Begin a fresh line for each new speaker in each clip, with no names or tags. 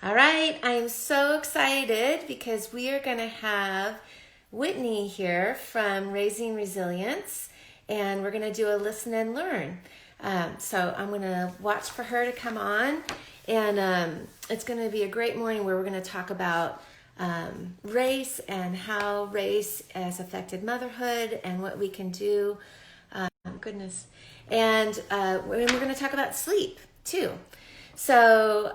All right, I am so excited because we are going to have Whitney here from Raising Resilience, and we're going to do a listen and learn. So I'm going to watch for her to come on, and it's going to be a great morning where we're going to talk about race and how race has affected motherhood and what we can do. Goodness. And we're going to talk about sleep too. So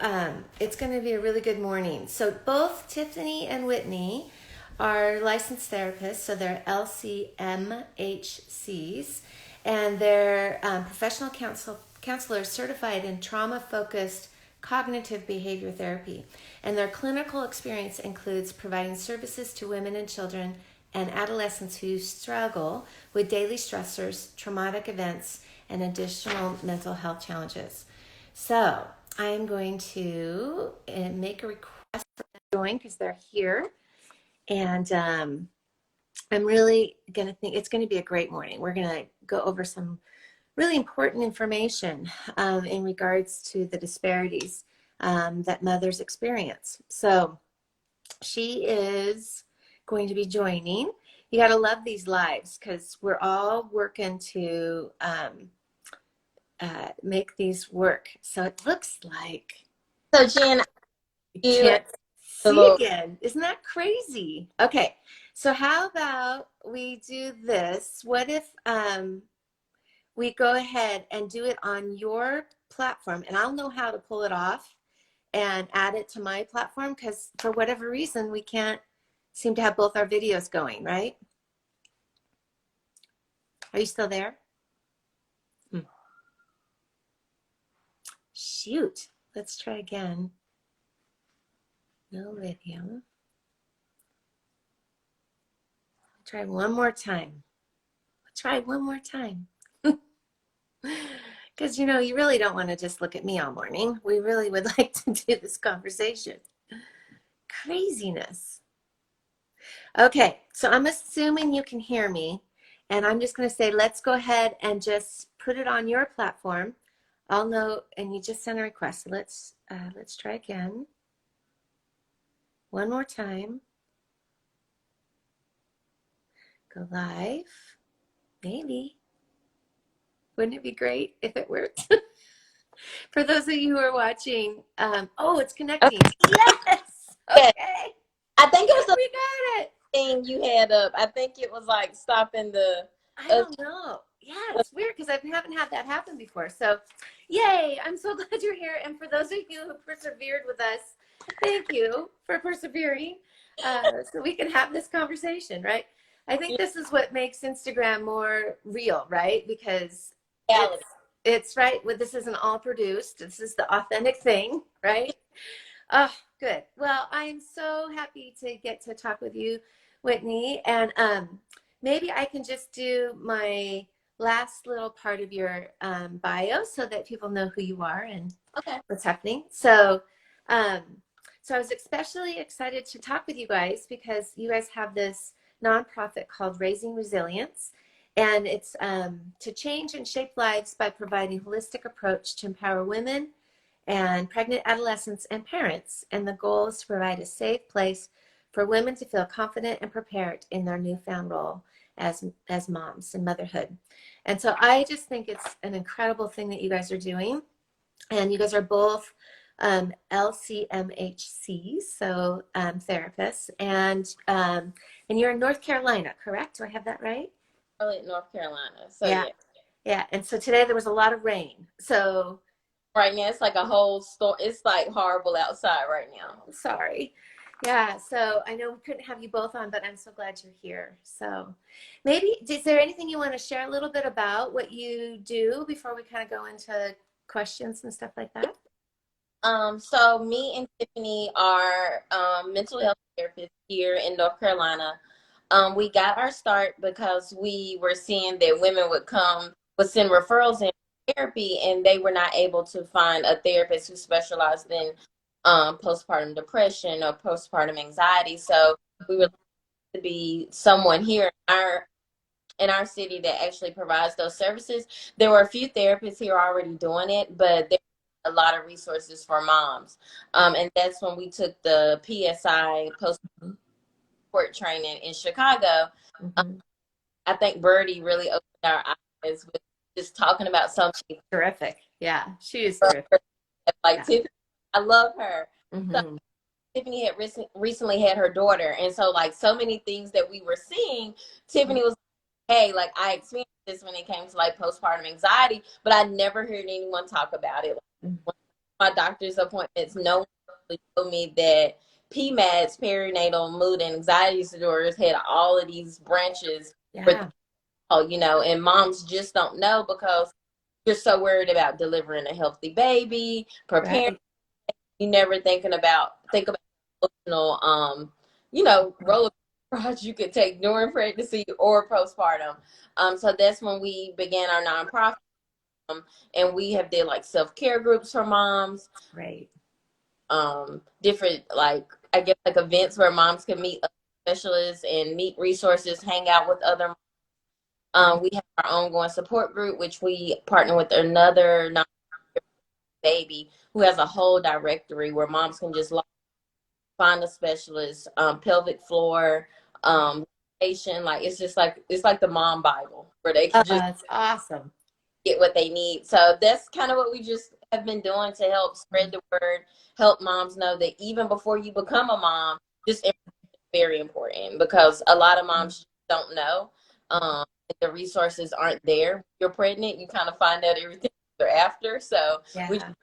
it's going to be a really good morning. So both Tiffany and Whitney are licensed therapists, so they're LCMHCs, and they're professional counselors certified in trauma-focused cognitive behavior therapy. And their clinical experience includes providing services to women and children and adolescents who struggle with daily stressors, traumatic events, and additional mental health challenges. So I am going to make a request for them to join because they're here. And I'm really going to think it's going to be a great morning. We're going to go over some really important information in regards to the disparities that mothers experience. So she is going to be joining. You got to love these lives because we're all working to make these work. So it looks like
So Jen,
you
you
can't
the
see
little
again. Isn't that crazy? Okay, so how about we do this? What if we go ahead and do it on your platform, and I'll know how to pull it off and add it to my platform because for whatever reason we can't seem to have both our videos going, right? Are you still there? Shoot, let's try again. No video. Try one more time. Try one more time. Because, you really don't want to just look at me all morning. We really would like to do this conversation. Craziness. Okay, so I'm assuming you can hear me. And I'm just going to say, let's go ahead and just put it on your platform. I'll know, and you just send a request. So let's try again. One more time. Go live. Maybe. Wouldn't it be great if it worked? For those of you who are watching, oh, it's connecting. Yes.
yeah,
Okay.
I think it was the
We got it.
thing you had up. I think it was like stopping the
I
us.
don't know. Yeah, it's weird because I haven't had that happen before. So, yay. I'm so glad you're here. And for those of you who persevered with us, thank you for persevering so we can have this conversation, right? I think this is what makes Instagram more real, right? Because
Reality.
it's right. Well, this isn't all produced. This is the authentic thing, right? Oh, good. Well, I'm so happy to get to talk with you, Whitney. And maybe I can just do my last little part of your bio so that people know who you are and
Okay.
what's happening. Um, so I was especially excited to talk with you guys because you guys have this nonprofit called Raising Resilience. And it's to change and shape lives by providing a holistic approach to empower women and pregnant adolescents and parents. And the goal is to provide a safe place for women to feel confident and prepared in their newfound role as moms and motherhood. And so I just think it's an incredible thing that you guys are doing. And you guys are both LCMHCs, so therapists, and you're in North Carolina, correct? Do I have that right?
Charlotte, North Carolina. So
Yeah,
yeah.
yeah. And so today there was a lot of rain. So
Right now it's like a whole storm. It's like horrible outside right now.
sorry. Yeah, so I know we couldn't have you both on, but I'm so glad you're here. So maybe, is there anything you want to share a little bit about what you do before we kind of go into questions and stuff like that?
So me and Tiffany are mental health therapists here in North Carolina. We got our start because we were seeing that women would send referrals in therapy, and they were not able to find a therapist who specialized in postpartum depression or postpartum anxiety. So we would like to be someone here in our city that actually provides those services. There were a few therapists here already doing it, but there's a lot of resources for moms. And that's when we took the PSI post support training in Chicago. Um,
Mm-hmm.
I think Birdie really opened our eyes with just talking about something.
Terrific. Yeah, she is terrific.
Like
Yeah.
Tiffany, I love her. So
Mm-hmm.
Tiffany had recently had her daughter, and so like so many things that we were seeing, Tiffany was like, hey, like I experienced this when it came to like postpartum anxiety, but I never heard anyone talk about it. Like, my doctor's appointments, no one really told me that PMADs, perinatal mood and anxiety disorders, had all of these branches for,
Yeah.
you know, and moms just don't know because you're so worried about delivering a healthy baby, preparing.
Right.
You never think about emotional, you know, roller coaster you could take during pregnancy or postpartum. So that's when we began our nonprofit, and we have did like self-care groups for moms,
Great.
different like I guess like events where moms can meet other specialists and meet resources, hang out with other. We have our ongoing support group, which we partner with another non baby who has a whole directory where moms can just find a specialist, pelvic floor, patient. Like it's like the mom Bible where they can just
It's awesome.
get what they need. So that's kind of what we just have been doing to help spread the word, help moms know that even before you become a mom, this information is very important because a lot of moms don't know. The resources aren't there. You're pregnant, you kind of find out everything after. So we,
Yeah.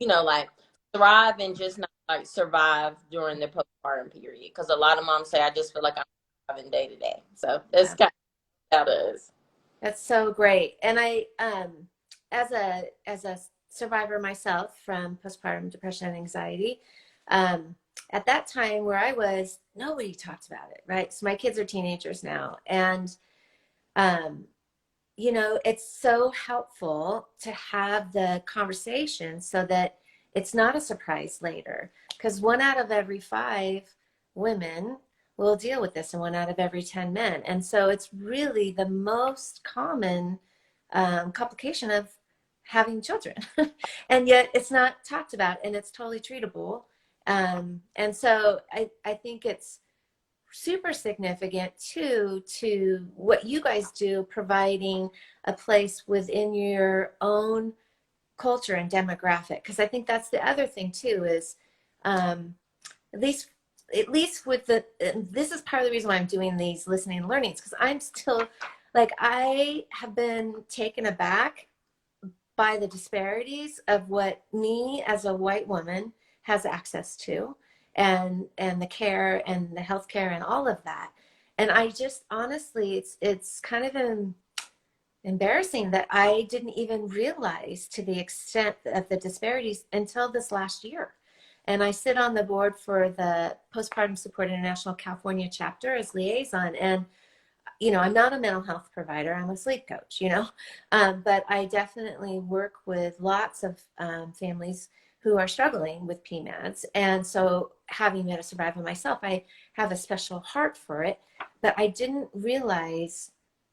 you know, like thrive and just not like survive during the postpartum period. Because a lot of moms say, I just feel like I'm surviving day to day. So that's
Yeah.
kind of how it is.
That's so great. And I, as a survivor myself from postpartum depression and anxiety, at that time where I was, nobody talked about it, right? So my kids are teenagers now, and um, you know, it's so helpful to have the conversation so that it's not a surprise later. Because 1 out of every 5 women will deal with this, and 1 out of every 10 men. And so it's really the most common complication of having children. And yet it's not talked about, and it's totally treatable. And so I think it's super significant too to what you guys do, providing a place within your own culture and demographic, because I think that's the other thing too is um, at least with the, this is part of the reason why I'm doing these listening and learnings, because I'm still like, I have been taken aback by the disparities of what me as a white woman has access to, and the care and the health care and all of that. And I just honestly, it's kind of embarrassing that I didn't even realize to the extent of the disparities until this last year. And I sit on the board for the Postpartum Support International California chapter as liaison. And you know, I'm not a mental health provider, I'm a sleep coach, you know, but I definitely work with lots of families who are struggling with PMADs. And so, having been a survivor myself, I have a special heart for it, but I didn't realize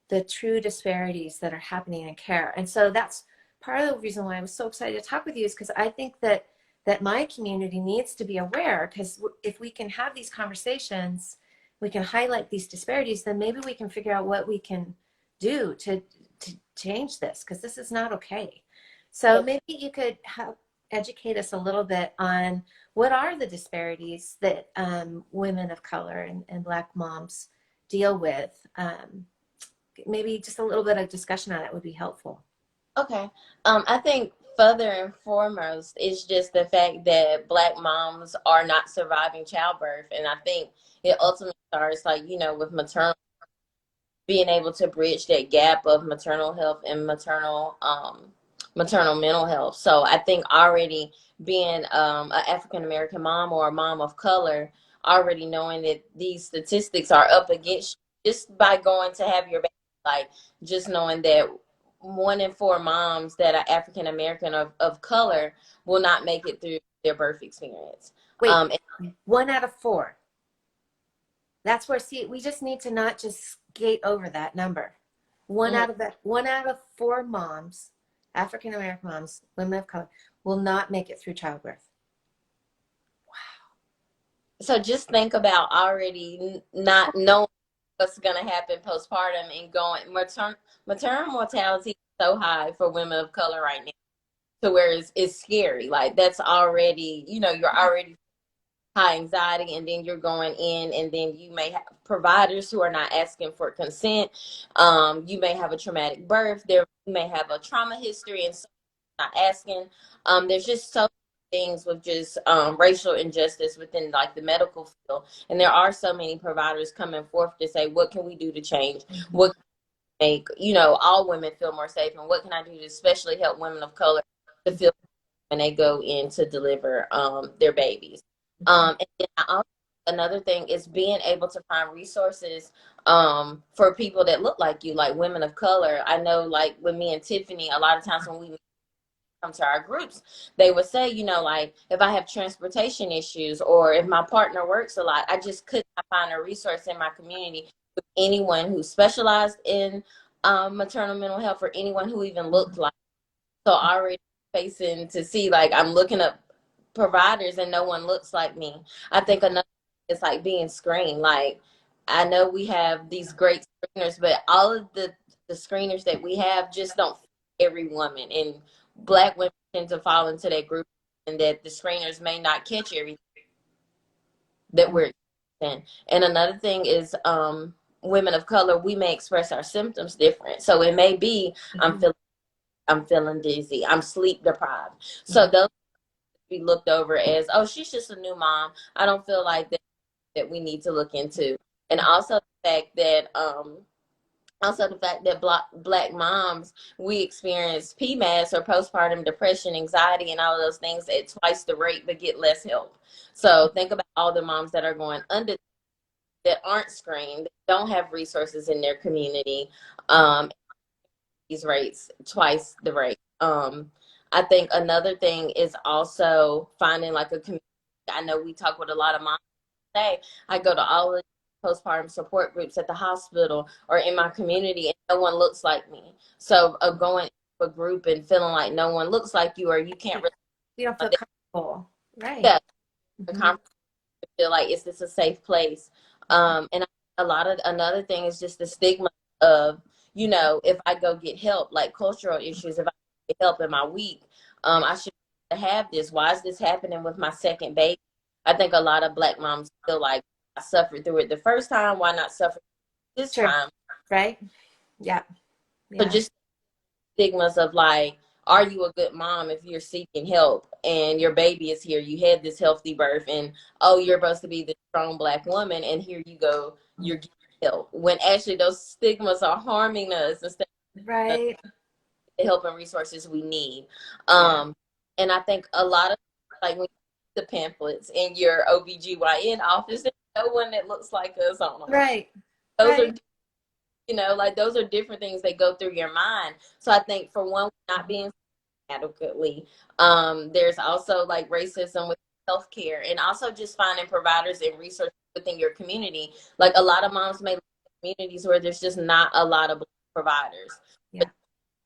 the true disparities that are happening in care. And so that's part of the reason why I was so excited to talk with you, is because I think that my community needs to be aware, because if we can have these conversations, we can highlight these disparities, then maybe we can figure out what we can do to change this, because this is not okay. So maybe you could help educate us a little bit on what are the disparities that women of color and Black moms deal with. Maybe just a little bit of discussion on it would be helpful.
Okay. I think further and foremost is just the fact that Black moms are not surviving childbirth. And I think it ultimately starts like, you know, with maternal, being able to bridge that gap of maternal health and maternal mental health. So I think already being an African American mom or a mom of color, already knowing that these statistics are up against you just by going to have your baby, like just knowing that 1 in 4 moms that are African American of color will not make it through their birth experience.
Wait, 1 out of 4. That's where, see, we just need to not just skate over that number. One
Mhm.
out of 4 moms, African American moms, women of color, will not make it through childbirth.
So just think about already not knowing what's going to happen postpartum and going maternal mortality is so high for women of color right now to where it's scary. Like that's already, you're already high anxiety, and then you're going in, and then you may have providers who are not asking for consent. You may have a traumatic birth. You may have a trauma history, and so not asking. There's just so many things with just racial injustice within like the medical field, and there are so many providers coming forth to say, what can we do to change? What can make all women feel more safe, and what can I do to especially help women of color to feel when they go in to deliver their babies. And then another thing is being able to find resources for people that look like you, like women of color. I know, like with me and Tiffany, a lot of times when we come to our groups, they would say, like if I have transportation issues or if my partner works a lot, I just could not find a resource in my community with anyone who specialized in maternal mental health or anyone who even looked like. So already facing to see, like I'm looking up providers and no one looks like me. I think another is like being screened. Like I know we have these great screeners, but all of the screeners that we have just don't fit every woman, and Black women tend to fall into that group, and that the screeners may not catch everything that we're in. And another thing is women of color, we may express our symptoms different. So it may be I'm feeling dizzy, I'm sleep deprived. So those be looked over as, oh, she's just a new mom. I don't feel like that we need to look into. And also the fact that black moms, we experience PMAS or postpartum depression, anxiety, and all of those things at twice the rate, but get less help. So think about all the moms that are going under that aren't screened, don't have resources in their community. These rates twice the rate. I think another thing is also finding like a community. I know we talk with a lot of moms today. I go to all the postpartum support groups at the hospital or in my community, and no one looks like me. So going to a group and feeling like no one looks like you, or you can't really,
you don't feel comfortable, right?
Yeah, feel like, is this a safe place? And another thing is just the stigma of, if I go get help, like cultural issues, if I get help in my week, I should have this. Why is this happening with my second baby? I think a lot of Black moms feel like, I suffered through it the first time, why not suffer this time?
Right. Yeah.
So just stigmas of like, are you a good mom if you're seeking help and your baby is here, you had this healthy birth, and oh, you're supposed to be the strong Black woman, and here you go, you're getting help, when actually those stigmas are harming us instead of the help and resources we need. And I think a lot of, like, when the pamphlets in your OBGYN office, there's no one that looks like us on them.
Right.
Those are, like those are different things that go through your mind. So I think for one, not being adequately, there's also like racism with healthcare, and also just finding providers and resources within your community. Like a lot of moms may live in communities where there's just not a lot of Black providers. But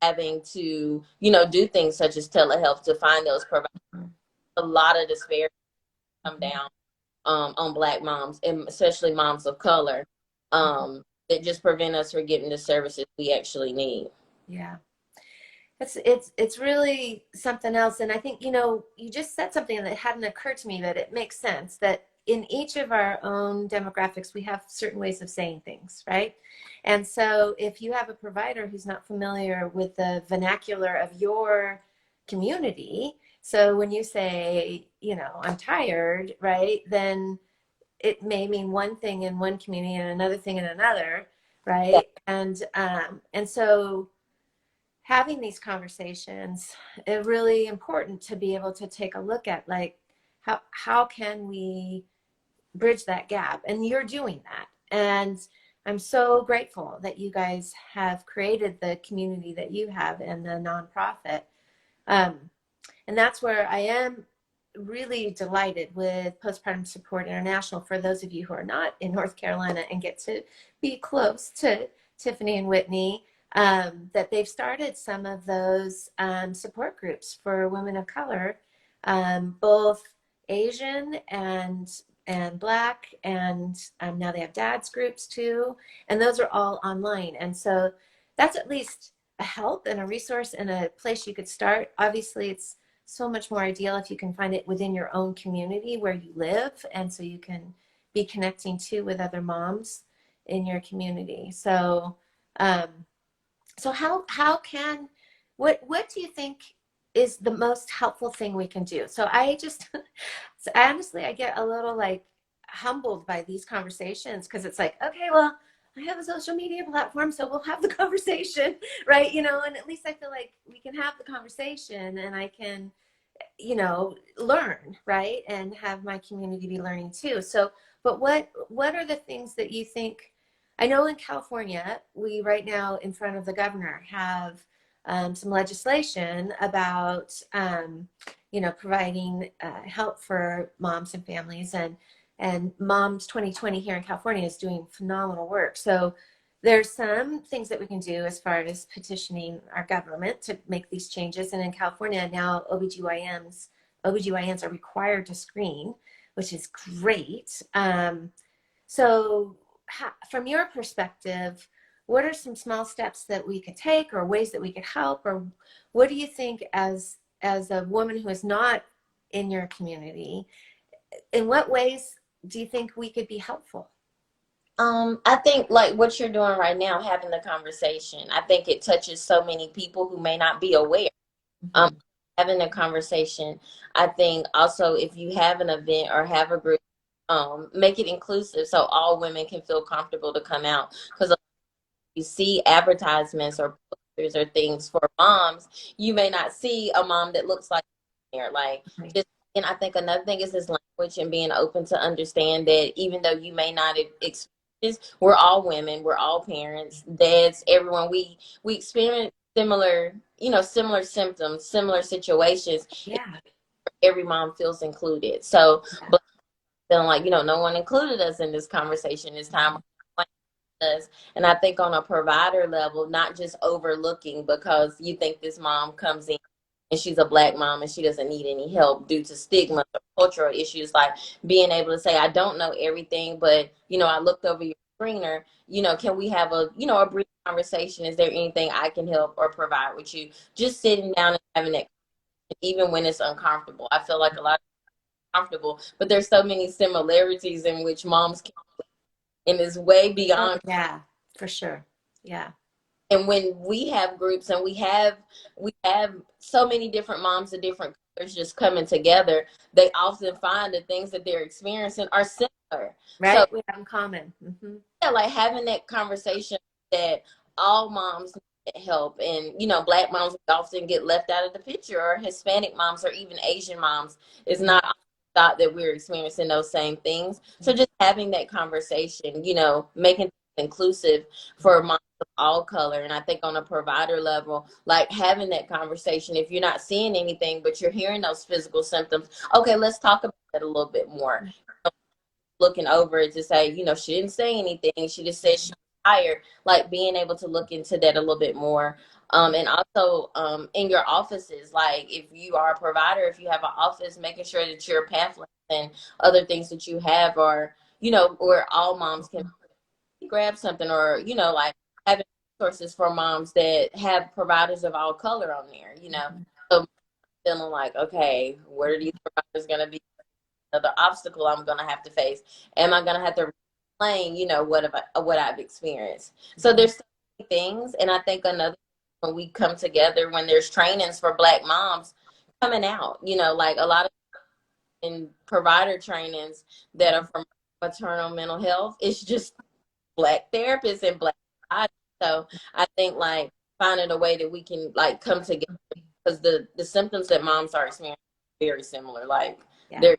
having to, do things such as telehealth to find those providers. A lot of disparities come down on Black moms, and especially moms of color, that just prevent us from getting the services we actually need.
Yeah. It's really something else. And I think, you just said something that hadn't occurred to me, that it makes sense that in each of our own demographics, we have certain ways of saying things, right? And so if you have a provider who's not familiar with the vernacular of your community, so when you say, I'm tired, right, then it may mean one thing in one community and another thing in another, right? Yeah. And so having these conversations is really important to be able to take a look at, like, how can we bridge that gap? And you're doing that. And I'm so grateful that you guys have created the community that you have and the nonprofit. And that's where I am really delighted with Postpartum Support International. For those of you who are not in North Carolina and get to be close to Tiffany and Whitney, that they've started some of those support groups for women of color, both Asian and Black, and now they have dads groups too, and those are all online. And so that's at least a help and a resource and a place you could start. Obviously, it's so much more ideal if you can find it within your own community where you live, and so you can be connecting too with other moms in your community. So um, so how can what do you think is the most helpful thing we can do? So I just so honestly I get a little like humbled by these conversations because it's like, okay, well, I have a social media platform, so we'll have the conversation, right? You know, and at least I feel like we can have the conversation and I can, you know, learn, right? And have my community be learning too. So, but what are the things that you think? I know in California, we right now in front of the governor have some legislation about, you know, providing help for moms and families, and Moms 2020 here in California is doing phenomenal work. So there's some things that we can do as far as petitioning our government to make these changes. And in California now, OBGYNs are required to screen, which is great. So from your perspective, what are some small steps that we could take or ways that we could help? Or what do you think as a woman who is not in your community, in what ways do you think we could be helpful?
I think like what you're doing right now, having the conversation, I think it touches so many people who may not be aware.
Mm-hmm.
Having a conversation. I think also if you have an event or have a group, make it inclusive so all women can feel comfortable to come out. Because you see advertisements or posters or things for moms, you may not see a mom that looks like there. Like
Right.
just, and I think another thing is this language and being open to understand that even though you may not experience, we're all women, we're all parents, dads, everyone. We experience similar, similar symptoms, similar situations.
Yeah.
Every mom feels included. So,
Yeah.
but feeling like no one included us in this conversation this time. Us. And I think on a provider level, not just overlooking because you think this mom comes in and she's a Black mom and she doesn't need any help due to stigma or cultural issues, like being able to say, I don't know everything, but I looked over your screener, can we have a brief conversation? Is there anything I can help or provide with you? Just sitting down and having that, even when it's uncomfortable. I feel like a lot of comfortable, but there's so many similarities in which moms can, and it's way
Oh,
beyond.
yeah, for sure. Yeah.
And when we have groups and we have so many different moms of different colors just coming together, they often find the things that they're experiencing are similar. So
Right. We have in common. Mm-hmm.
yeah, like having that conversation that all moms need help, and Black moms often get left out of the picture, or Hispanic moms, or even Asian moms is
Mm-hmm.
not thought that we're experiencing those same things. So just having that conversation, making it inclusive for moms of all color. And I think on a provider level, like having that conversation, if you're not seeing anything but you're hearing those physical symptoms, okay, let's talk about that a little bit more. Looking over it to say, she didn't say anything. She just said she was tired. Like being able to look into that a little bit more. And also in your offices, like if you are a provider, if you have an office, making sure that your pamphlets and other things that you have are, where all moms can grab something, or, like having resources for moms that have providers of all color on there. So feeling like, okay, what are these providers going to be? The obstacle I'm going to have to face? Am I going to have to explain, what I've experienced? So there's so many things. And I think another, when we come together, when there's trainings for Black moms coming out, like a lot of in provider trainings that are from maternal mental health, it's just Black therapists and Black bodies. So I think like finding a way that we can like come together, because the symptoms that moms are experiencing are very similar. Like
Yeah.
they're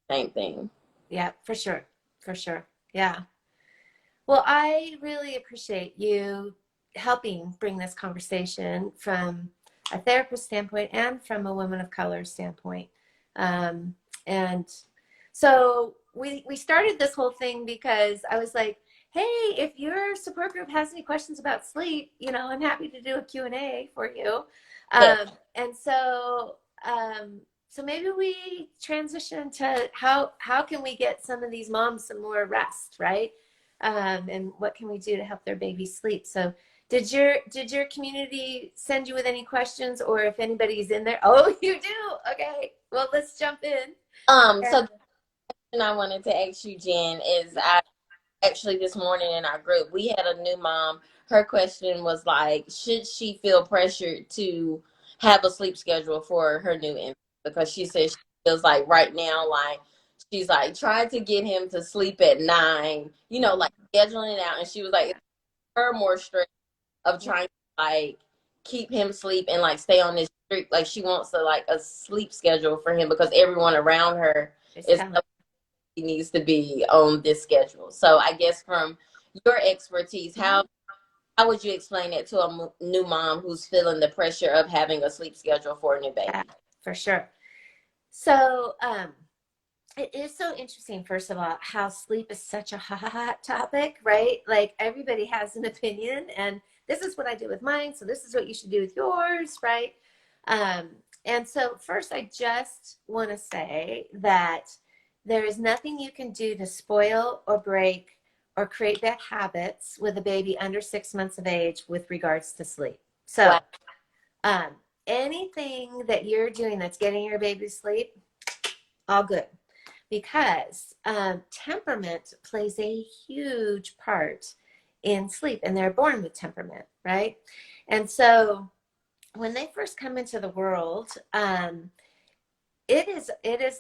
the same thing.
Yeah, for sure. For sure. Yeah. Well, I really appreciate you helping bring this conversation from a therapist standpoint and from a woman of color standpoint. And so we started this whole thing because I was like, if your support group has any questions about sleep, I'm happy to do a Q&A for you.
Yes.
And so maybe we transition to how can we get some of these moms some more rest, right? And what can we do to help their babies sleep? So did your community send you with any questions, or if anybody's in there? Oh, you do. Okay. Well, let's jump in.
So the question I wanted to ask you, Jen, is I actually this morning in our group, we had a new mom. Her question was like, should she feel pressured to have a sleep schedule for her new infant? Because she says she feels like right now, like she's like trying to get him to sleep at 9, like scheduling it out. And she was like, it's her more stress of trying to like keep him sleep and like stay on this streak. Like she wants to like a sleep schedule for him because everyone around her is he needs to be on this schedule. So I guess from your expertise, how would you explain it to a new mom who's feeling the pressure of having a sleep schedule for a new baby?
Yeah, for sure. So it is so interesting, first of all, how sleep is such a hot topic, right? Like everybody has an opinion, and this is what I do with mine, so this is what you should do with yours, right? Um, and so first, I just want to say that there is nothing you can do to spoil or break or create bad habits with a baby under 6 months of age with regards to sleep. So
Wow.
um, anything that you're doing that's getting your baby to sleep, all good, because temperament plays a huge part in sleep, and they're born with temperament, right? And so when they first come into the world, it is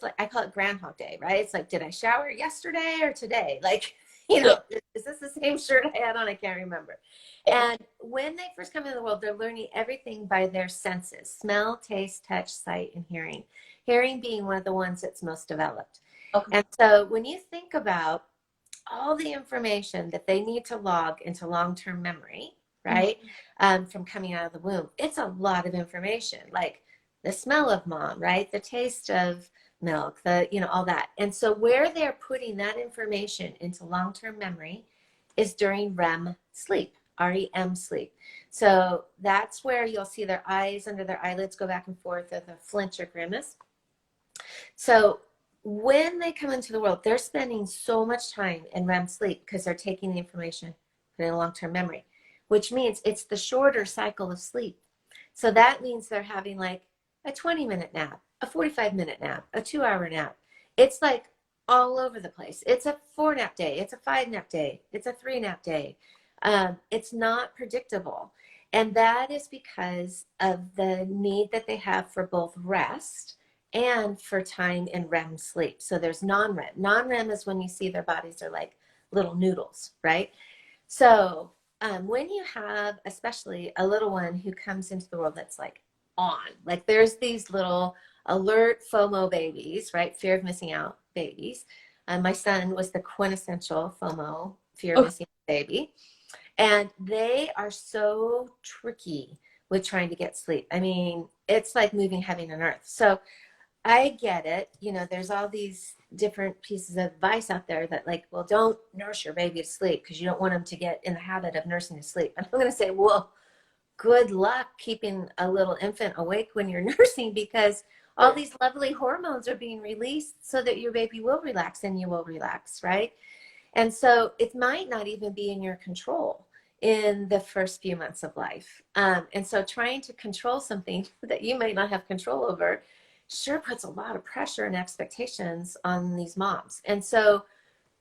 like, I call it Groundhog Day, right? It's like, did I shower yesterday or today? Like,
Yeah.
is this the same shirt I had on? I can't remember. And when they first come into the world, they're learning everything by their senses: smell, taste, touch, sight, and hearing. Hearing being one of the ones that's most developed.
Okay.
And so when you think about all the information that they need to log into long-term memory, right? From coming out of the womb, it's a lot of information, like the smell of mom, right? The taste of milk, all that. And so where they're putting that information into long-term memory is during REM sleep, REM sleep. So that's where you'll see their eyes under their eyelids go back and forth with a flinch or grimace. So when they come into the world, they're spending so much time in REM sleep because they're taking the information, putting in long-term memory, which means it's the shorter cycle of sleep. So that means they're having like a 20-minute nap, a 45-minute nap, a 2-hour nap. It's like all over the place. It's a 4-nap day. It's a 5-nap day. It's a 3-nap day. It's not predictable. And that is because of the need that they have for both rest and for time in REM sleep. So there's non-REM. Non-REM is when you see their bodies are like little noodles, right? So when you have especially a little one who comes into the world that's like on, like there's these little alert FOMO babies, right? Fear of missing out babies. My son was the quintessential FOMO, fear of missing out baby. And they are so tricky with trying to get sleep. I mean, it's like moving heaven and earth. So I get it. There's all these different pieces of advice out there that like, well, don't nurse your baby to sleep because you don't want them to get in the habit of nursing to sleep. And I'm going to say, well, good luck keeping a little infant awake when you're nursing, because all these lovely hormones are being released so that your baby will relax and you will relax, right? And so it might not even be in your control in the first few months of life. And so trying to control something that you might not have control over sure puts a lot of pressure and expectations on these moms. And so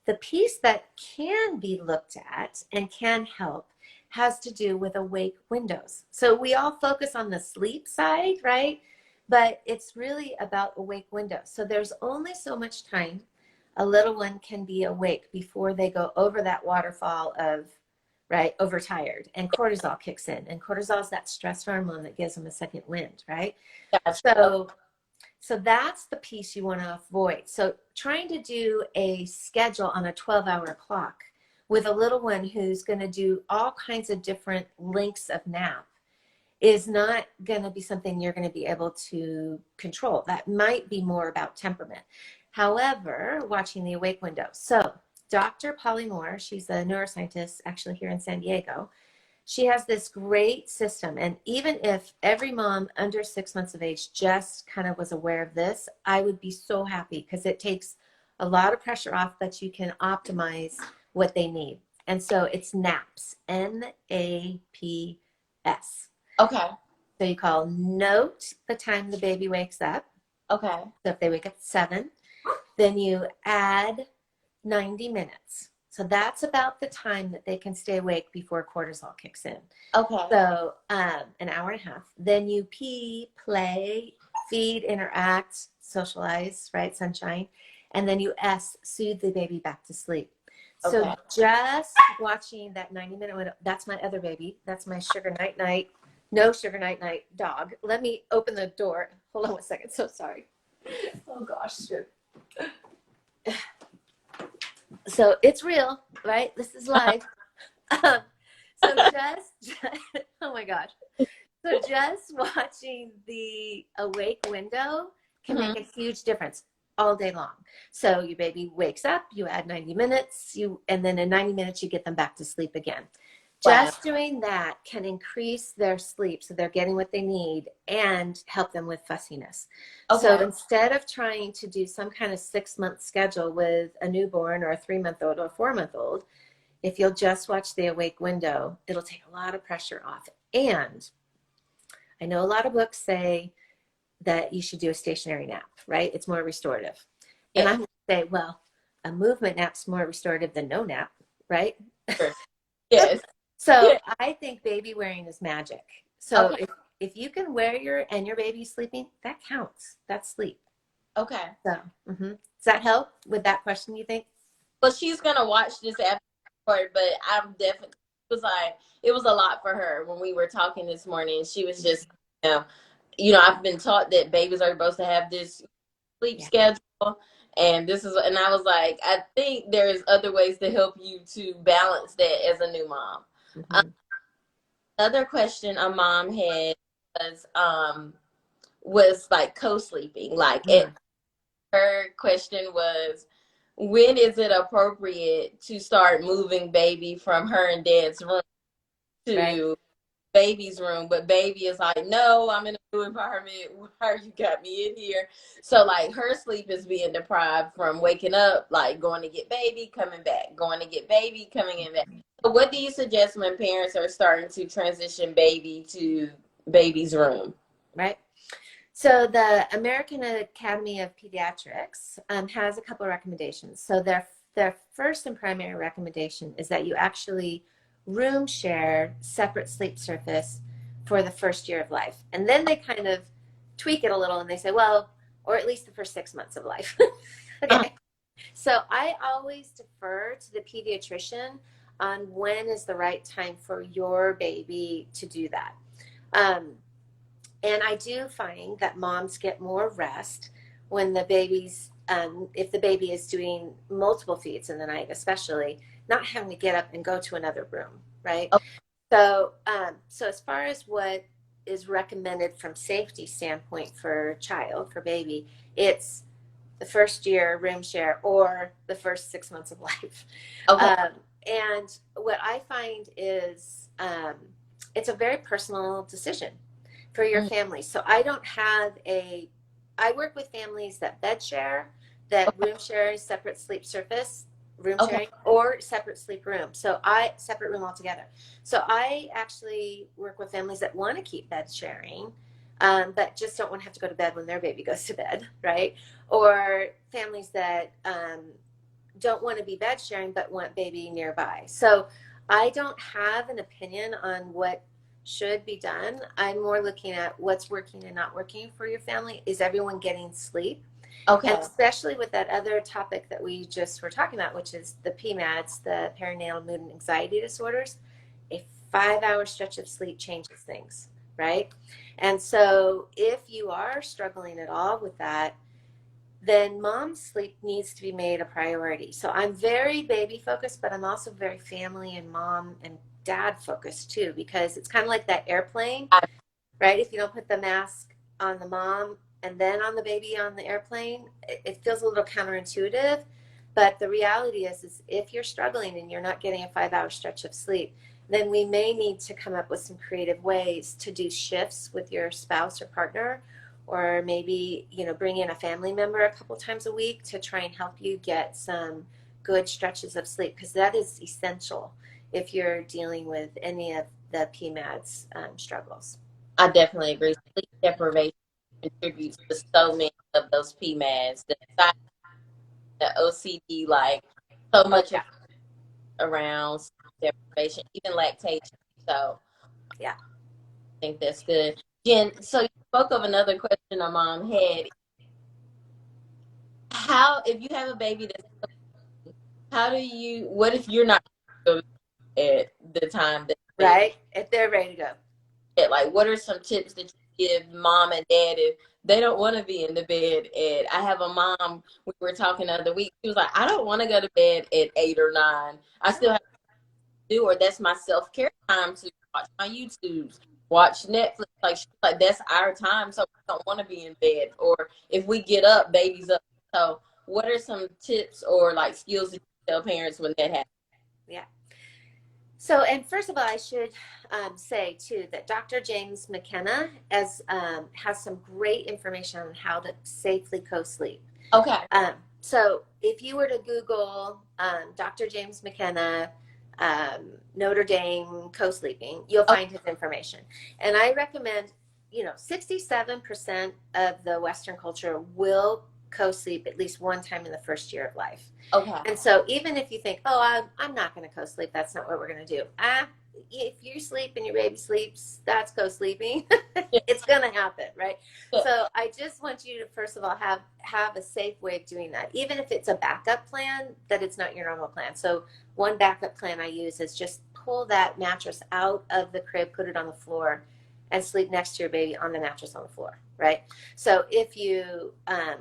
the piece that can be looked at and can help has to do with awake windows. So we all focus on the sleep side, right? But it's really about awake windows. So there's only so much time a little one can be awake before they go over that waterfall of, right, overtired, and cortisol kicks in. And cortisol is that stress hormone that gives them a second wind, right?
Gotcha.
So that's the piece you want to avoid. So trying to do a schedule on a 12-hour clock with a little one who's going to do all kinds of different lengths of nap is not going to be something you're going to be able to control. That might be more about temperament. However, watching the awake window. So Dr. Polly Moore. She's a neuroscientist actually here in San Diego. She has this great system. And even if every mom under 6 months of age just kind of was aware of this, I would be so happy because it takes a lot of pressure off, but you can optimize what they need. And so it's NAPS, NAPS.
Okay.
So you call note the time the baby wakes up.
Okay.
So if they wake up at 7, then you add 90 minutes. So that's about the time that they can stay awake before cortisol kicks in.
Okay.
So an hour and a half. Then you pee, play, feed, interact, socialize, right? Sunshine. And then you S, soothe the baby back to sleep. So
Okay.
just watching that 90-minute window, that's my other baby. That's my sugar night, no sugar night dog. Let me open the door. Hold on 1 second. So sorry. Oh gosh. So it's real, right? This is live. So just oh my gosh. So just watching the awake window can make a huge difference all day long. So your baby wakes up, you add 90 minutes, and then in 90 minutes you get them back to sleep again. Just doing that can increase their sleep so they're getting what they need and help them with fussiness. Okay. So instead of trying to do some kind of 6-month schedule with a newborn or a 3-month-old or a 4-month-old, if you'll just watch the awake window, it'll take a lot of pressure off. And I know a lot of books say that you should do a stationary nap, right? It's more restorative. Yeah. And I'm going to say, well, a movement nap's more restorative than no nap, right?
Sure. Yes.
So I think baby wearing is magic. So if you can wear your baby's sleeping, that counts. That's sleep.
Okay.
So does that help with that question, you think?
Well, she's going to watch this after, but I'm definitely, it was a lot for her when we were talking this morning. She was just, I've been taught that babies are supposed to have this sleep schedule. And I was like, I think there's other ways to help you to balance that as a new mom. Another question a mom had was like co-sleeping. Like her question was, when is it appropriate to start moving baby from her and dad's room to baby's room? But baby is like, no, I'm in a new environment. Why you got me in here? So like her sleep is being deprived from waking up, like going to get baby, coming back, going to get baby, coming in back. So what do you suggest when parents are starting to transition baby to baby's room?
Right. So the American Academy of Pediatrics has a couple of recommendations. So their first and primary recommendation is that you actually room share separate sleep surface for the first year of life. And then they kind of tweak it a little and they say, well, or at least the first 6 months of life. Okay. So I always defer to the pediatrician on when is the right time for your baby to do that. And I do find that moms get more rest when the baby's, if the baby is doing multiple feeds in the night, especially, not having to get up and go to another room, right? Okay. So as far as what is recommended from safety standpoint for baby, it's the first year room share or the first 6 months of life. Okay. And what I find is it's a very personal decision for your family. So I work with families that bed share, that room share separate sleep surface, room sharing, or separate sleep room. So separate room altogether. So I actually work with families that want to keep bed sharing, but just don't want to have to go to bed when their baby goes to bed, right? Or families that don't want to be bed sharing, but want baby nearby. So I don't have an opinion on what should be done. I'm more looking at what's working and not working for your family. Is everyone getting sleep? Okay. And especially with that other topic that we just were talking about, which is the PMADs, the perinatal mood and anxiety disorders, a 5-hour stretch of sleep changes things, right? And so if you are struggling at all with that, then mom's sleep needs to be made a priority. So I'm very baby focused, but I'm also very family and mom and dad focused too, because it's kind of like that airplane, right? If you don't put the mask on the mom and then on the baby on the airplane, it feels a little counterintuitive, But the reality is if you're struggling and you're not getting a 5-hour stretch of sleep, then we may need to come up with some creative ways to do shifts with your spouse or partner, or maybe, bring in a family member a couple times a week to try and help you get some good stretches of sleep, because that is essential if you're dealing with any of the PMADS struggles.
I definitely agree. Sleep deprivation contributes to so many of those PMADs, the anxiety, the OCD, like so
Oh,
much of
yeah.
around sleep deprivation, even lactation. So
Yeah.
I think that's good. Jen, so you spoke of another question our mom had. How, if you have a baby that's, what if you're not at the time that the baby,
Right? If they're ready to go.
like, what are some tips that you give mom and dad if they don't want to be in the bed? And I have a mom, we were talking the other week, she was like, I don't want to go to bed at 8 or 9. I still have to do, or that's my self-care time to watch my YouTubes, watch Netflix. Like that's our time, so we don't want to be in bed. Or if we get up, baby's up. So what are some tips or like skills that you tell parents when that happens?
Yeah. So, and first of all, I should say too that Dr. James McKenna has some great information on how to safely co-sleep.
Okay.
So, if you were to Google Dr. James McKenna, Notre Dame co-sleeping, you'll find his information. And I recommend, 67% of the Western culture will co-sleep at least one time in the first year of life.
Okay.
And so even if you think, oh, I'm not going to co-sleep, that's not what we're going to do. If you sleep and your baby sleeps, that's co-sleeping. It's going to happen, right? So I just want you to, first of all, have a safe way of doing that, even if it's a backup plan, that it's not your normal plan. So one backup plan I use is just pull that mattress out of the crib, put it on the floor, and sleep next to your baby on the mattress on the floor, right? So if you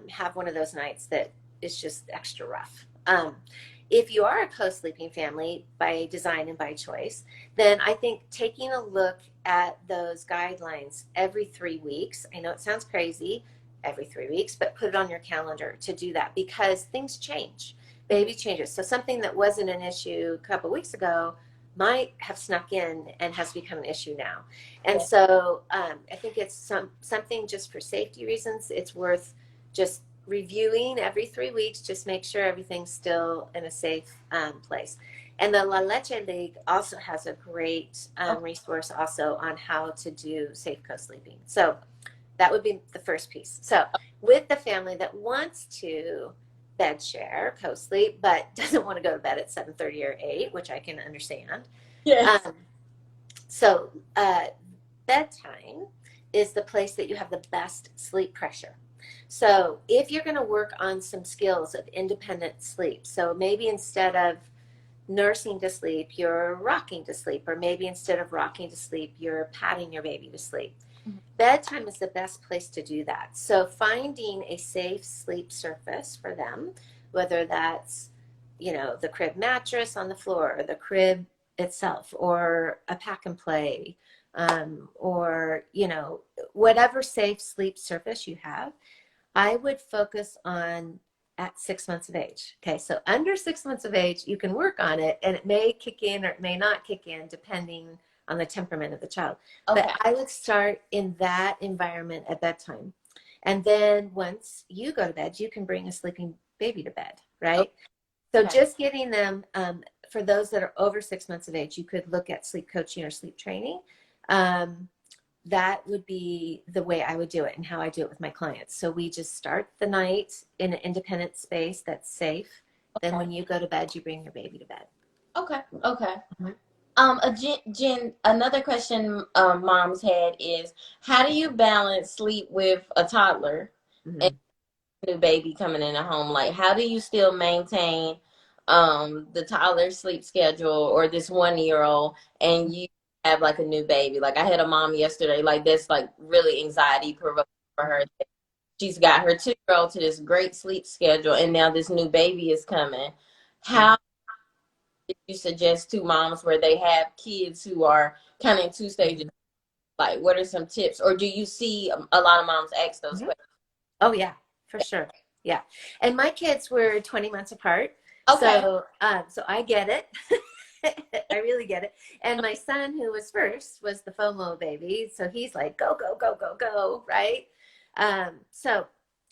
have one of those nights that is just extra rough. If you are a co-sleeping family by design and by choice, then I think taking a look at those guidelines every 3 weeks, I know it sounds crazy, every 3 weeks, but put it on your calendar to do that, because things change. Baby changes. So something that wasn't an issue a couple weeks ago might have snuck in and has become an issue now. And so I think it's something just for safety reasons. It's worth just reviewing every 3 weeks. Just make sure everything's still in a safe place. And the La Leche League also has a great resource also on how to do safe co-sleeping. So that would be the first piece. So with the family that wants to bed share, co-sleep, but doesn't want to go to bed at 7:30 or 8, which I can understand.
Yes.
So bedtime is the place that you have the best sleep pressure. So if you're going to work on some skills of independent sleep, so maybe instead of nursing to sleep, you're rocking to sleep, or maybe instead of rocking to sleep, you're patting your baby to sleep. Bedtime is the best place to do that. So finding a safe sleep surface for them, whether that's, the crib mattress on the floor, or the crib itself, or a pack and play, or, whatever safe sleep surface you have, I would focus on at 6 months of age. Okay, so under 6 months of age, you can work on it, and it may kick in or it may not kick in depending on the temperament of the child. Okay. But I would start in that environment at bedtime. And then once you go to bed, you can bring a sleeping baby to bed, right? So just getting them, for those that are over 6 months of age, you could look at sleep coaching or sleep training. That would be the way I would do it and how I do it with my clients. So we just start the night in an independent space that's safe. Then when you go to bed, you bring your baby to bed.
Okay. Jen, another question moms had is, how do you balance sleep with a toddler and a new baby coming in a home? Like, how do you still maintain the toddler sleep schedule, or this 1-year-old, and you have like a new baby? Like, I had a mom yesterday, like that's like really anxiety provoking for her. She's got her 2-year-old to this great sleep schedule, and now this new baby is coming. How did you suggest to moms where they have kids who are kind of in 2 stages? Like, what are some tips? Or do you see a lot of moms ask those questions?
Oh, yeah, for sure. Yeah. And my kids were 20 months apart.
Okay.
So I get it. I really get it. And my son, who was first, was the FOMO baby. So he's like, go, go, go, go, go, right? So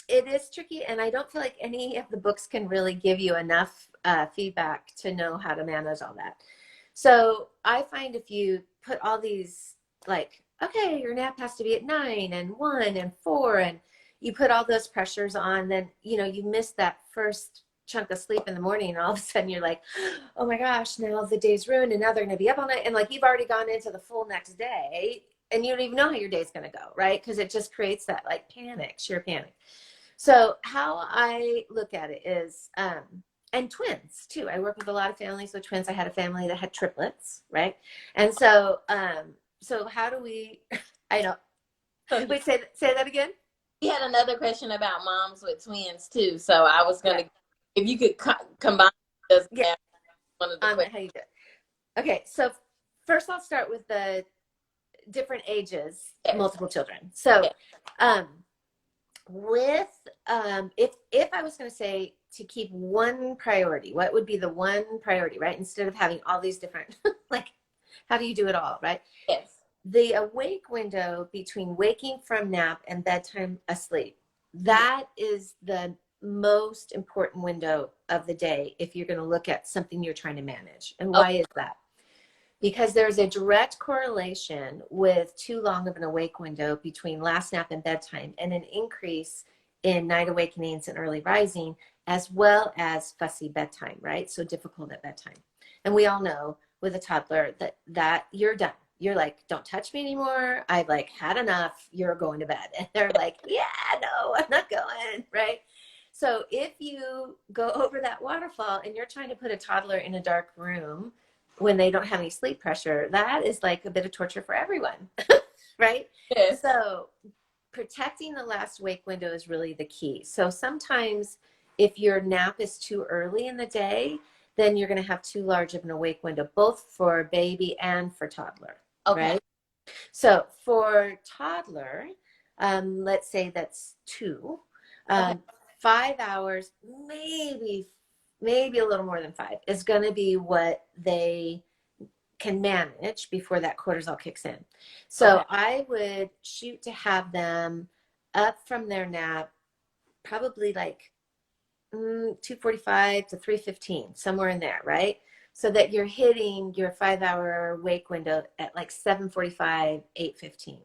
it is tricky. And I don't feel like any of the books can really give you enough feedback to know how to manage all that. So I find if you put all these, like, okay, your nap has to be at 9 and 1 and 4, and you put all those pressures on, then, you miss that first chunk of sleep in the morning, and all of a sudden you're like, oh my gosh, now the day's ruined, and now they're going to be up all night, and like you've already gone into the full next day, and you don't even know how your day's going to go, right? Because it just creates that like panic, sheer panic. So how I look at it is, and twins too. I work with a lot of families with twins. I had a family that had triplets, right? And so how do we? I know.
So
Wait, say that again.
he had another question about moms with twins too. So I was gonna, if you could combine this,
Yeah,
one of the questions.
how you do it. Okay, so first I'll start with the different ages,
Yes.
multiple children. So,
Yes.
um, with if I was going to say to keep one priority, what would be the one priority, right? Instead of having all these different, like, how do you do it all, right?
Yes.
The awake window between waking from nap and bedtime asleep, that is the most important window of the day if you're going to look at something you're trying to manage. And why is that? Because there's a direct correlation with too long of an awake window between last nap and bedtime, and an increase in night awakenings and early rising, as well as fussy bedtime, right? So difficult at bedtime. And we all know with a toddler that you're done. You're like, don't touch me anymore. I've like had enough. You're going to bed. And they're like, yeah, no, I'm not going, right? So if you go over that waterfall and you're trying to put a toddler in a dark room when they don't have any sleep pressure, that is like a bit of torture for everyone, right?
Yes.
So protecting the last wake window is really the key. So sometimes if your nap is too early in the day, then you're going to have too large of an awake window, both for baby and for toddler,
Okay.
right? So for toddler, let's say that's 2,
Okay.
5 hours, maybe a little more than 5 is going to be what they can manage before that cortisol kicks in. So
Okay.
I would shoot to have them up from their nap probably like 2:45 to 3:15, somewhere in there, right? So that you're hitting your 5-hour wake window at like 7:45, 8:15.
Got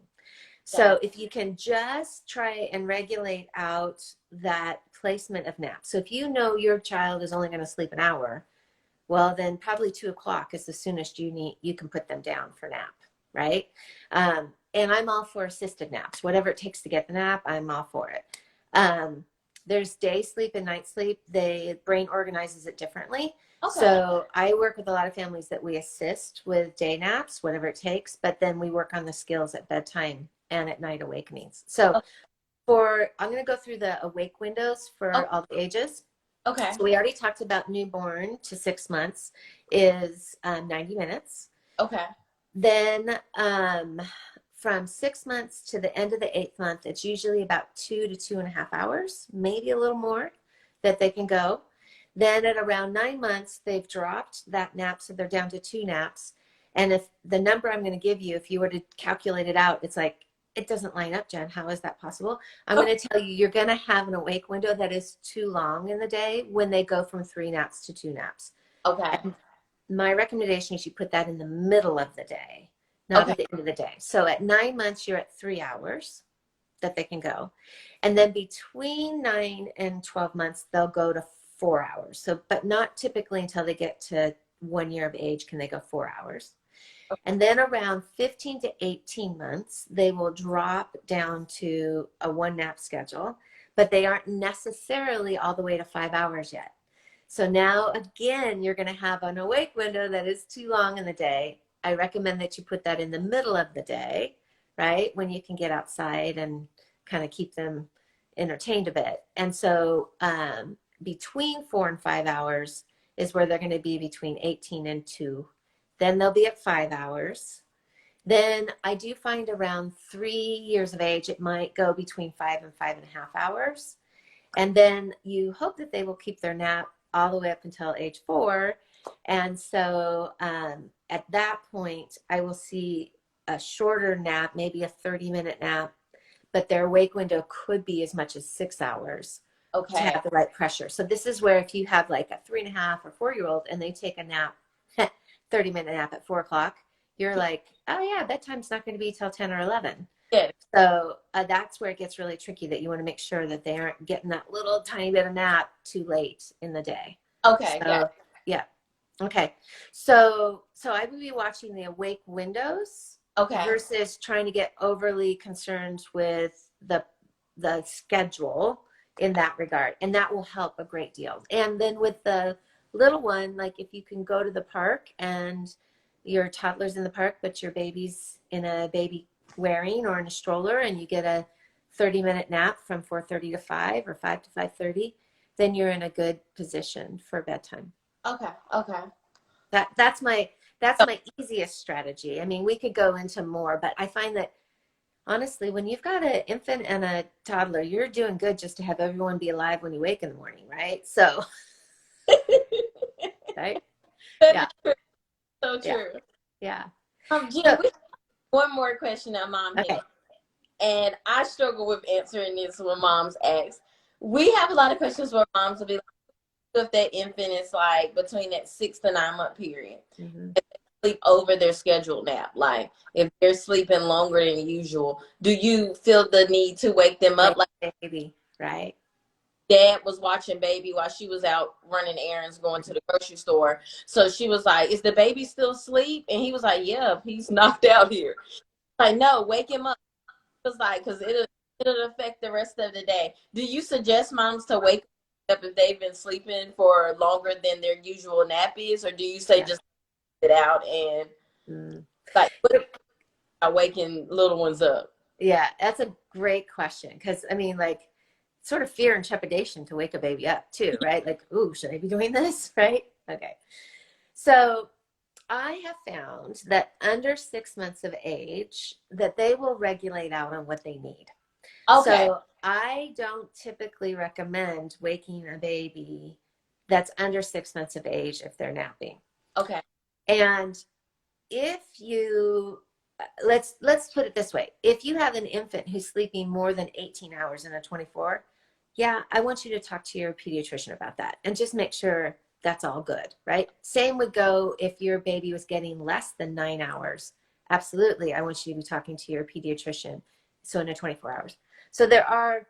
So
it.
if you can just try and regulate out that placement of nap. So if you know your child is only going to sleep an hour, well, then probably 2 o'clock is the soonest you can put them down for nap, right? And I'm all for assisted naps. Whatever it takes to get the nap, I'm all for it. There's day sleep and night sleep. The brain organizes it differently.
Okay.
So I work with a lot of families that we assist with day naps, whatever it takes, but then we work on the skills at bedtime and at night awakenings. So I'm going to go through the awake windows
Okay.
for all the ages.
Okay.
So we already talked about newborn to 6 months is 90 minutes.
Okay.
Then from 6 months to the end of the 8th month, it's usually about 2 to 2.5 hours, maybe a little more, that they can go. Then at around 9 months, they've dropped that nap, so they're down to 2 naps. And if the number I'm going to give you, if you were to calculate it out, it's like, it doesn't line up, Jen. How is that possible? I'm going to tell you, you're going to have an awake window that is too long in the day when they go from 3 naps to 2 naps.
Okay.
And my recommendation is you put that in the middle of the day, not
Okay.
at the end of the day. So at 9 months, you're at 3 hours that they can go. And then between 9 and 12 months, they'll go to 4 hours. So, but not typically until they get to 1 year of age can they go 4 hours. And then around 15 to 18 months, they will drop down to a 1 nap schedule, but they aren't necessarily all the way to 5 hours yet. So now again, you're going to have an awake window that is too long in the day. I recommend that you put that in the middle of the day, right? When you can get outside and kind of keep them entertained a bit. And so between 4 and 5 hours is where they're going to be between 18 and 2. Then they'll be at 5 hours. Then I do find around 3 years of age, it might go between 5 and 5.5 hours. And then you hope that they will keep their nap all the way up until age 4. And so at that point, I will see a shorter nap, maybe a 30-minute nap, but their wake window could be as much as 6 hours to
Okay.
have the right pressure. So this is where if you have like a 3.5 or 4-year-old and they take a nap, 30-minute nap at 4 o'clock, you're like, oh yeah, bedtime's not going to be till 10 or 11.
Yeah.
So that's where it gets really tricky, that you want to make sure that they aren't getting that little tiny bit of nap too late in the day.
Okay.
So, yeah. Okay. So I would be watching the awake windows
Okay.
versus trying to get overly concerned with the schedule in that regard. And that will help a great deal. And then with the little one, like if you can go to the park and your toddler's in the park, but your baby's in a baby wearing or in a stroller, and you get a 30-minute nap from 4:30 to 5 or 5 to 5:30, then you're in a good position for bedtime.
Okay. Okay.
That's my easiest strategy. I mean, we could go into more, but I find that honestly, when you've got an infant and a toddler, you're doing good just to have everyone be alive when you wake in the morning, right? So, right? Yeah.
So true.
Yeah.
Jen,
So,
we have one more question that mom
okay.
had, and I struggle with answering this when moms ask. We have a lot of questions where moms will be like, if that infant is like between that 6 to 9 month period,
Mm-hmm.
sleep over their scheduled nap. Like if they're sleeping longer than usual, do you feel the need to wake them up? Like
Baby, right?
dad was watching baby while she was out running errands, going to the grocery store. So she was like, "Is the baby still asleep?" And he was like, "Yeah, he's knocked out here." Like, no, wake him up. It was like, because it'll affect the rest of the day. Do you suggest moms to wake up if they've been sleeping for longer than their usual nap is, or do you say just it out and like waking little ones up?
Yeah, that's a great question, because I mean, like, sort of fear and trepidation to wake a baby up too, right? Like, ooh, should I be doing this? Right? Okay. So I have found that under 6 months of age, that they will regulate out on what they need.
Okay.
So I don't typically recommend waking a baby that's under 6 months of age if they're napping.
Okay.
And if you let's put it this way, if you have an infant who's sleeping more than 18 hours in a 24, yeah, I want you to talk to your pediatrician about that and just make sure that's all good, right? Same would go if your baby was getting less than 9 hours. Absolutely, I want you to be talking to your pediatrician. So in a 24 hours. So there are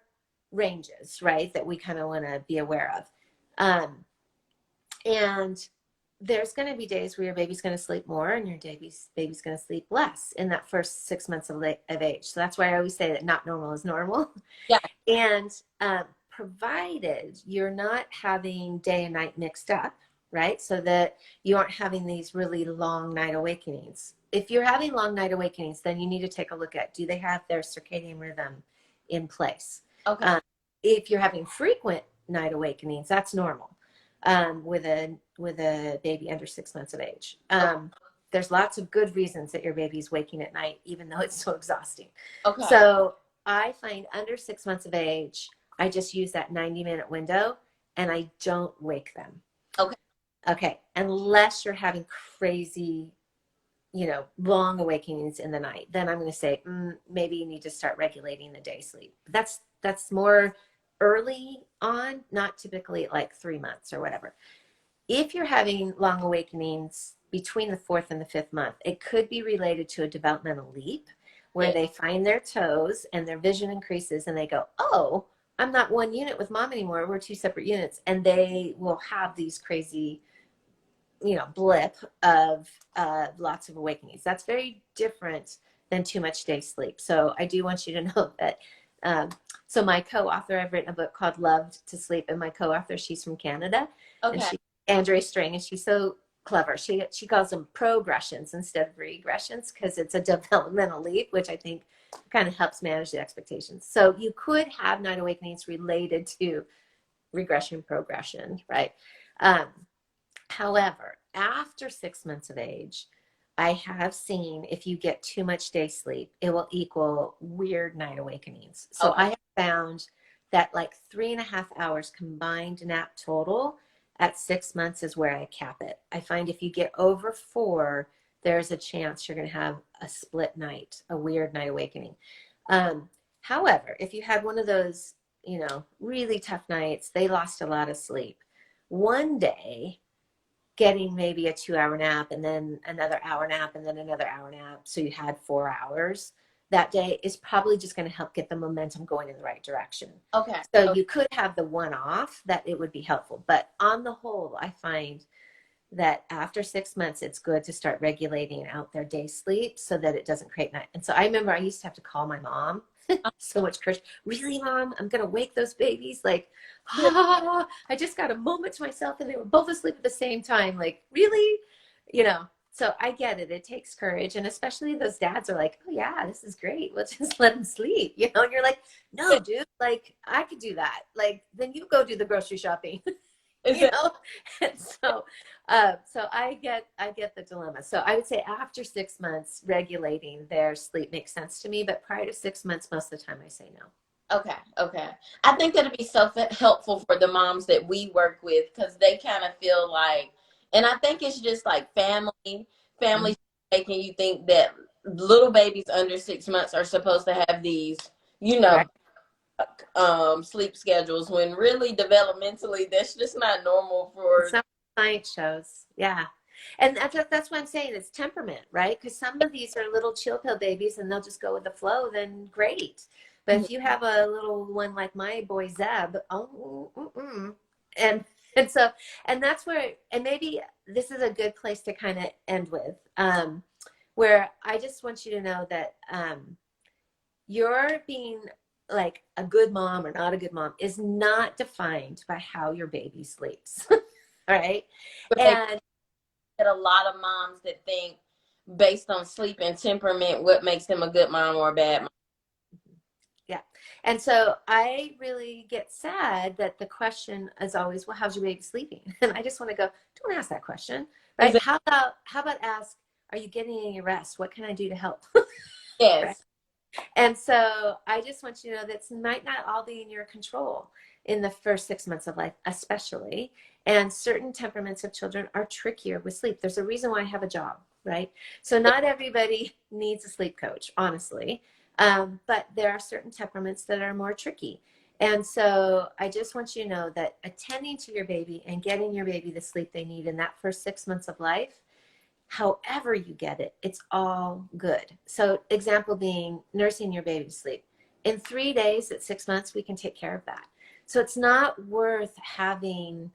ranges, right, that we kind of want to be aware of. And there's going to be days where your baby's going to sleep more and your baby's going to sleep less in that first 6 months of age. So that's why I always say that not normal is normal.
Yeah.
And provided you're not having day and night mixed up, right? So that you aren't having these really long night awakenings. If you're having long night awakenings, then you need to take a look at, do they have their circadian rhythm in place?
Okay.
If you're having frequent night awakenings, that's normal. With a baby under 6 months of age. There's lots of good reasons that your baby's waking at night, even though it's so exhausting.
Okay.
So I find under 6 months of age, I just use that 90-minute window and I don't wake them.
Okay.
Okay. Unless you're having crazy, long awakenings in the night, then I'm going to say, maybe you need to start regulating the day sleep. That's more early on, not typically at like 3 months or whatever. If you're having long awakenings between the 4th and the 5th month, it could be related to a developmental leap where they find their toes and their vision increases and they go, oh, I'm not one unit with mom anymore. We're 2 separate units. And they will have these crazy, blip of lots of awakenings. That's very different than too much day sleep. So I do want you to know that. So my co-author, I've written a book called Loved to Sleep, and my co-author, she's from Canada, and Andre String, and she's so clever. She calls them progressions instead of regressions because it's a developmental leap, which I think kind of helps manage the expectations. So you could have night awakenings related to regression, progression, right? However, after 6 months of age, I have seen if you get too much day sleep, it will equal weird night awakenings. So I have found that like 3.5 hours combined nap total at 6 months is where I cap it. I find if you get over 4, there's a chance you're going to have a split night, a weird night awakening. Um, However, if you had one of those, really tough nights, they lost a lot of sleep. One day, getting maybe a 2-hour nap and then another hour nap and then another hour nap, so you had 4 hours that day, is probably just going to help get the momentum going in the right direction.
Okay.
So you could have the one off that it would be helpful. But on the whole, I find that after 6 months, it's good to start regulating out their day sleep so that it doesn't create night. And so I remember I used to have to call my mom. So much courage. Really, Mom? I'm going to wake those babies? Like, I just got a moment to myself and they were both asleep at the same time. Like, really? So I get it. It takes courage. And especially those dads are like, oh, yeah, this is great. We'll just let them sleep. And you're like, no, dude, like, I could do that. Like, then you go do the grocery shopping. And so I get the dilemma. So I would say after 6 months, regulating their sleep makes sense to me, but prior to 6 months, most of the time I say no.
Okay. I think that'd be so helpful for the moms that we work with, because they kind of feel like, and I think it's just like family
Mm-hmm.
making you think that little babies under 6 months are supposed to have these,
Right.
sleep schedules, when really developmentally that's just not normal for.
It's not what science shows. Yeah. And that's what I'm saying. It's temperament, right? Because some of these are little chill pill babies and they'll just go with the flow, then great. But if you have a little one like my boy Zeb, oh, and and so and that's where, and maybe this is a good place to kind of end with, where I just want you to know that you're being like a good mom or not a good mom is not defined by how your baby sleeps. All right. And
Get a lot of moms that think based on sleep and temperament what makes them a good mom or a bad mom.
yeah. And so I really get sad that the question is always, well, how's your baby sleeping? And I just want to go, don't ask that question, right? How about ask, are you getting any rest? What can I do to help?
Yes.
Right? And so I just want you to know that it might not all be in your control in the first 6 months of life, especially. And certain temperaments of children are trickier with sleep. There's a reason why I have a job, right? So not everybody needs a sleep coach, honestly. But there are certain temperaments that are more tricky. And so I just want you to know that attending to your baby and getting your baby the sleep they need in that first 6 months of life, however you get it, it's all good. So example being nursing your baby to sleep. In 3 days at 6 months, we can take care of that. So it's not worth having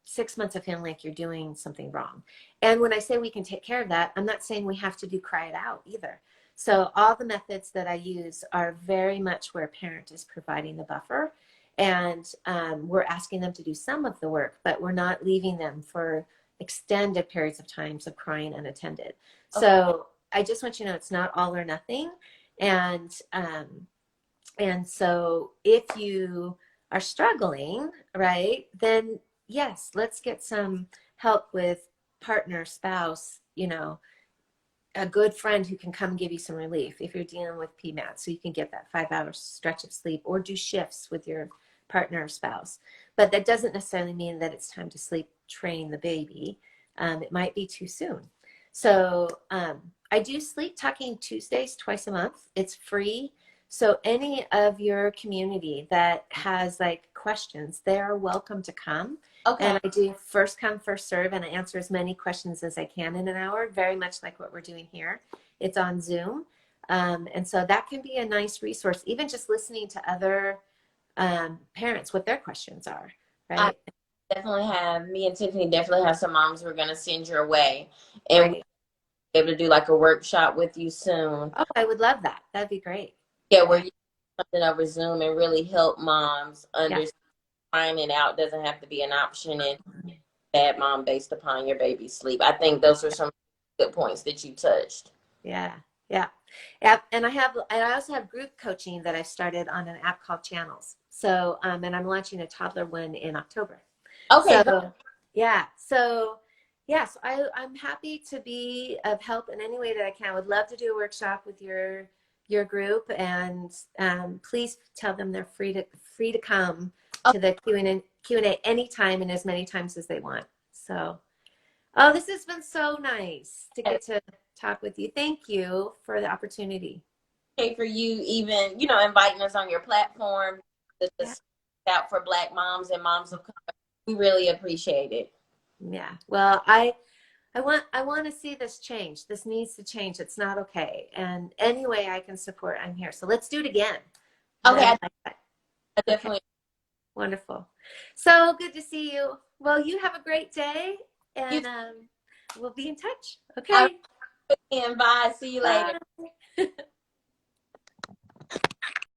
6 months of feeling like you're doing something wrong. And when I say we can take care of that, I'm not saying we have to do cry it out either. So all the methods that I use are very much where a parent is providing the buffer, and we're asking them to do some of the work, but we're not leaving them for extended periods of times of crying unattended. So I just want you to know it's not all or nothing. And so if you are struggling, right, then yes, let's get some help with partner, spouse, a good friend who can come give you some relief if you're dealing with PMAT, so you can get that 5-hour stretch of sleep, or do shifts with your partner or spouse. But that doesn't necessarily mean that it's time to sleep train the baby. It might be too soon. So I do sleep talking Tuesdays twice a month. It's free. So any of your community that has like questions, they are welcome to come.
Okay.
And I do first come, first serve, and I answer as many questions as I can in an hour, very much like what we're doing here. It's on Zoom. And so that can be a nice resource, even just listening to other parents, what their questions are, right?
Me and Tiffany definitely have some moms we're going to send your way. And
Right.
we'll be able to do like a workshop with you soon.
Oh, I would love that. That'd be great.
Yeah, where you do something over Zoom and really help moms understand.
Yeah.
Finding out doesn't have to be an option, and bad mom based upon your baby's sleep. I think those are some good points that you touched.
Yeah. And I also have group coaching that I started on an app called Channels. So, and I'm launching a toddler one in October.
Okay.
So, yeah. So, yes, I'm happy to be of help in any way that I can. I would love to do a workshop with your group, and please tell them they're free to come to the Q&A anytime and as many times as they want. So, oh, this has been so nice to get to talk with you. Thank you for the opportunity.
Okay, for you even, inviting us on your platform to
Yeah.
just out for Black moms and moms of color. We really appreciate it.
Yeah. Well, I want to see this change. This needs to change. It's not okay. And any way I can support, I'm here. So let's do it again.
Okay,
I okay.
definitely.
Wonderful. So good to see you. Well, you have a great day,
You
and we'll be in touch.
too.
Okay.
And bye. See you later.
Bye.